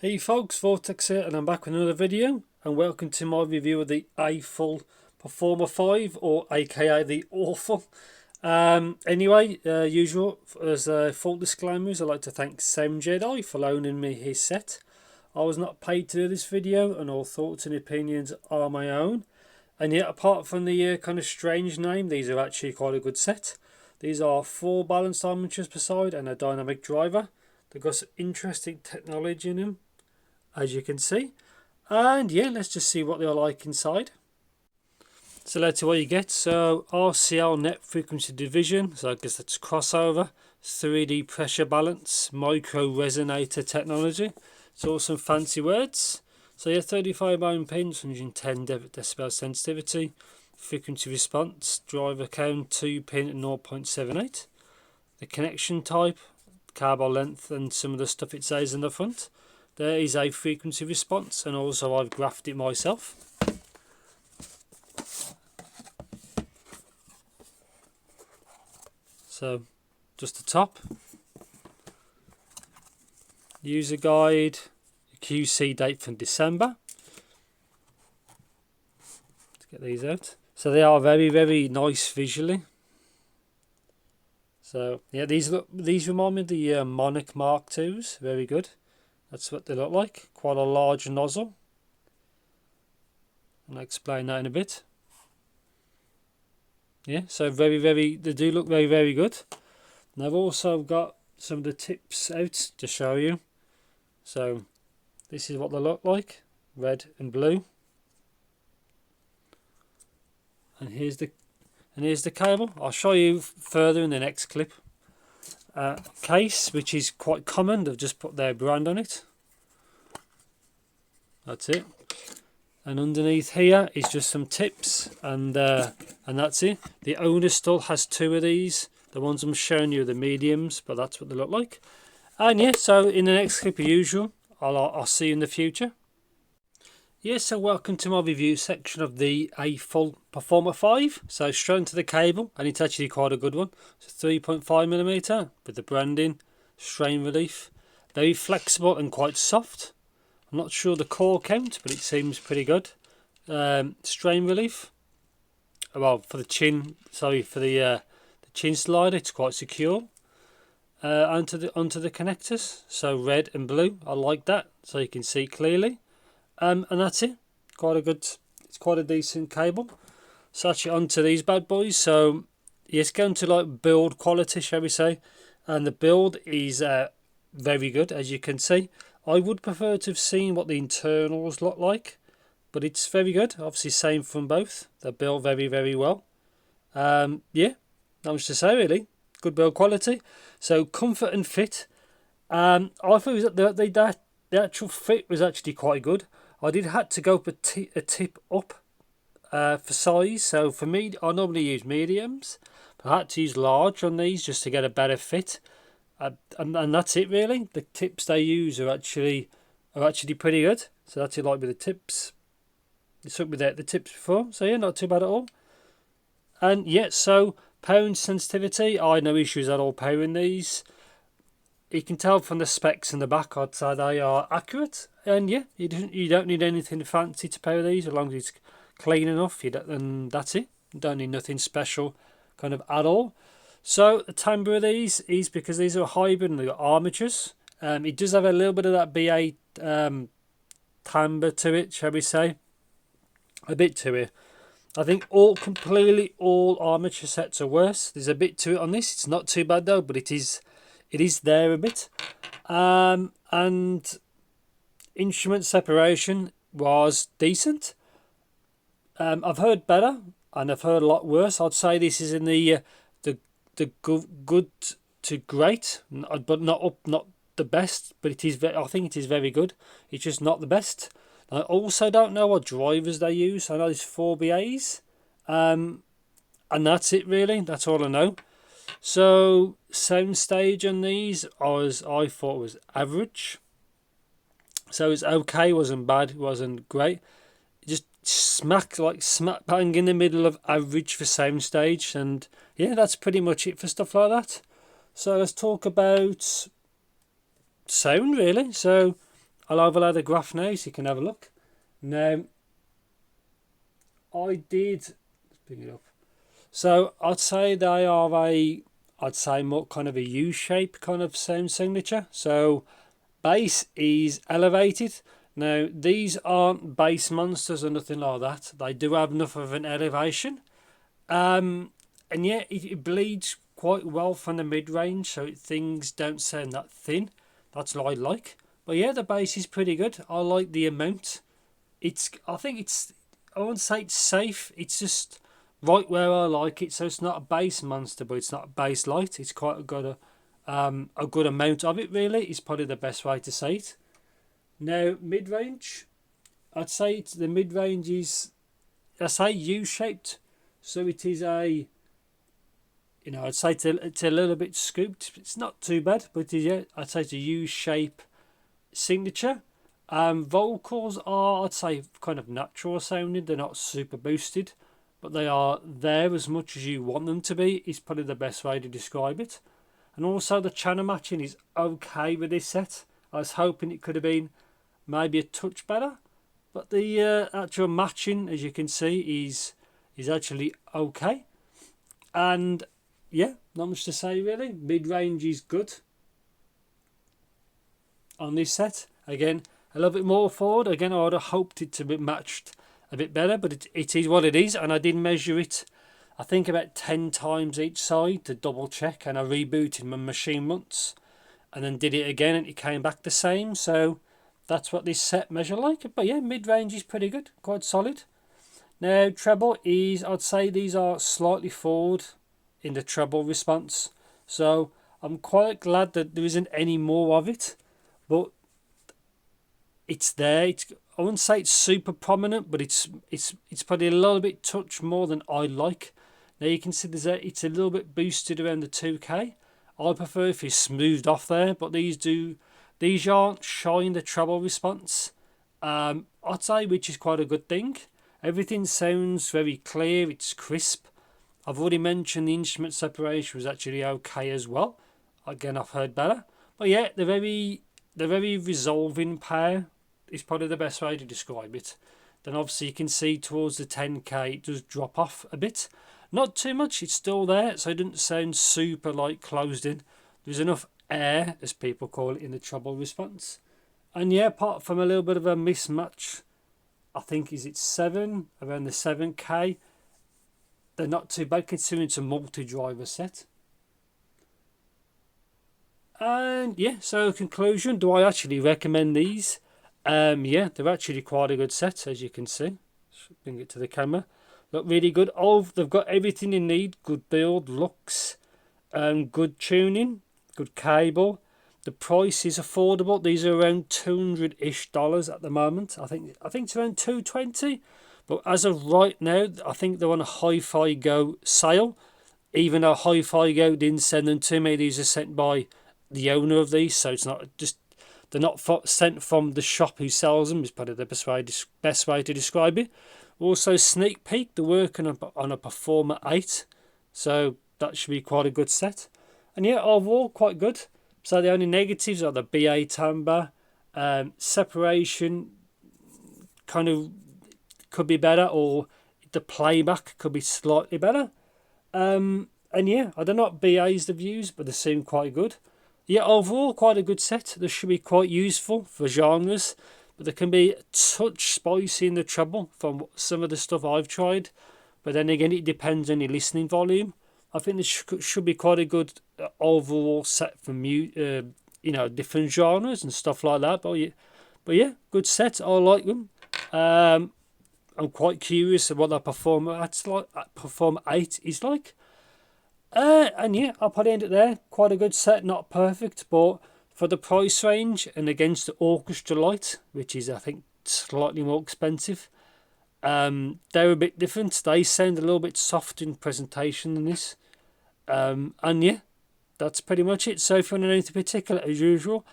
Hey folks, Vortex here, and I'm back with another video, and welcome to my review of the Aful Performer5, or aka the Awful. Anyway, usual, as full disclaimers, I'd like to thank Sam Jedi for loaning me his set. I was not paid to do this video, and all thoughts and opinions are my own. And yet, apart from the kind of strange name, these are actually quite a good set. These are 4 balanced armatures per side and a dynamic driver. They've got some interesting technology in them, as you can see. And yeah, let's just see what they're like inside. So let's see what you get. So RCL net frequency division, so I guess that's crossover, 3D pressure balance, micro resonator technology. It's all some fancy words. So yeah, 35 ohm pins, 110 decibel sensitivity, frequency response, driver count 2 pin 0.78. The connection type, cable length, and some of the stuff it says in the front. There is a frequency response, and also I've graphed it myself. So just the top, user guide, QC date from December. Let's get these out. So they are very nice visually. So yeah, these remind me of the Monarch Mark IIs. Very good. That's what they look like. Quite a large nozzle. And I'll explain that in a bit. Yeah, so they do look very good. And I've also got some of the tips out to show you. So this is what they look like, red and blue. And here's the cable. I'll show you further in the next clip. Case, which is quite common, they've just put their brand on it. That's it. And underneath here is just some tips, and that's it. The owner still has 2 of these. The ones I'm showing you are the mediums, but that's what they look like. And yeah, so in the next clip, as usual, I'll see you in the future. Yes, so welcome to my review section of the Aful Performer5. So straight into the cable, and it's actually quite a good one. It's 3.5mm with the branding, strain relief, very flexible and quite soft. I'm not sure the core count, but it seems pretty good. Strain relief, well, for the chin, sorry, for the chin slider, it's quite secure. Onto the connectors, so red and blue, I like that, so you can see clearly. And that's it. It's quite a decent cable. So actually onto these bad boys. So it's going to like build quality, shall we say, and the build is very good, as you can see. I would prefer to have seen what the internals look like, but it's very good. Obviously same from both. They're built very well. Yeah, not much to say really. Good build quality. So comfort and fit. I thought that the actual fit was actually quite good. I did have to go up a tip up for size. So for me, I normally use mediums, but I had to use large on these just to get a better fit. And that's it really. The tips they use are actually pretty good. So that's it, like with the tips. It's up with the tips before. So yeah, not too bad at all. And yeah, so power and sensitivity, I had no issues at all powering these. You can tell from the specs in the back, I'd say they are accurate. And yeah, you don't need anything fancy to power these, as long as it's clean enough. And that's it. You don't need nothing special kind of at all. So the timbre of these is, because these are hybrid and they've got armatures. It does have a little bit of that B8 timbre to it, shall we say. A bit to it. I think completely all armature sets are worse. There's a bit to it on this. It's not too bad though, but it is there a bit. And instrument separation was decent. I've heard better, and I've heard a lot worse. I'd say this is in the good to great, but not the best. But it is. I think it is very good. It's just not the best. I also don't know what drivers they use. I know there's 4 BAs, and that's it really. That's all I know. So sound stage on these, I thought was average. So it's okay, wasn't bad, wasn't great. Just smack bang in the middle of average for sound stage, and yeah, that's pretty much it for stuff like that. So let's talk about sound really. So I'll overlay the graph now so you can have a look. Now, I did, let's bring it up. So I'd say they are I'd say more kind of a U-shape kind of sound signature. So bass is elevated. Now these aren't bass monsters or nothing like that. They do have enough of an elevation. And yeah, it bleeds quite well from the mid-range, so things don't sound that thin. That's what I like. But yeah, the bass is pretty good. I like the amount. I think it's, I wouldn't say it's safe. It's just right where I like it. So it's not a bass monster, but it's not a bass light. It's quite a good amount of it. Really, is probably the best way to say it. Now mid-range, I'd say the mid-range is, I say U-shaped. So it is a, I'd say it's a little bit scooped. It's not too bad, but yeah, I'd say it's a U-shape signature. Vocals are, I'd say, kind of natural sounding. They're not super boosted, but they are there as much as you want them to be. Is probably the best way to describe it. And also the channel matching is okay with this set. I was hoping it could have been maybe a touch better, but the actual matching, as you can see, is actually okay. And yeah, not much to say really. Mid-range is good on this set. Again, a little bit more forward. Again, I would have hoped it to be matched a bit better, but it is what it is. And I did measure it, I think, about 10 times each side to double check, and I rebooted my machine once and then did it again and it came back the same. So that's what this set measure like. But yeah, mid-range is pretty good, quite solid. Now treble is, I'd say these are slightly forward in the treble response, so I'm quite glad that there isn't any more of it, but it's there. I wouldn't say it's super prominent, but it's probably a little bit touch more than I like. Now you can see it's a little bit boosted around the 2K. I prefer if it's smoothed off there, but these aren't showing the treble response. I'd say, which is quite a good thing. Everything sounds very clear, it's crisp. I've already mentioned the instrument separation was actually okay as well. Again, I've heard better. But yeah, the very resolving power is probably the best way to describe it. Then obviously you can see towards the 10K it does drop off a bit. Not too much, it's still there, so it doesn't sound super like closed in. There's enough air, as people call it, in the treble response. And yeah, apart from a little bit of a mismatch, I think it's 7, around the 7K. They're not too bad considering it's a multi-driver set. And yeah, so conclusion, do I actually recommend these? Yeah, they're actually quite a good set, as you can see. Just bring it to the camera. Look really good. They've got everything you need. Good build, looks, good tuning, good cable. The price is affordable. These are around $200-ish at the moment. I think it's around $220. But as of right now, I think they're on a Hi-Fi Go sale. Even though Hi-Fi Go didn't send them to me, these are sent by the owner of these, so it's not just, they're not sent from the shop who sells them. Is probably the best way to describe it. Also, sneak peek, they're working on a Performer5, so that should be quite a good set. And yeah, overall quite good. So the only negatives are the BA timbre, separation kind of could be better, or the playback could be slightly better. And yeah, I don't know what BAs they've used, but they seem quite good. Yeah, overall quite a good set. This should be quite useful for genres, but there can be a touch spicy in the treble from some of the stuff I've tried. But then again, it depends on your listening volume. I think this should be quite a good overall set for different genres and stuff like that. But yeah, good set. I like them. I'm quite curious of what that Performer8 is like. And yeah, I'll probably end it there. Quite a good set, not perfect, but for the price range and against the Orchestra Light, which is I think slightly more expensive, they're a bit different. They sound a little bit soft in presentation than this. And yeah, that's pretty much it. So if you want to know anything particular, as usual,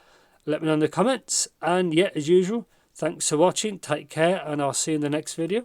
let me know in the comments. And yeah, as usual, thanks for watching. Take care, and I'll see you in the next video.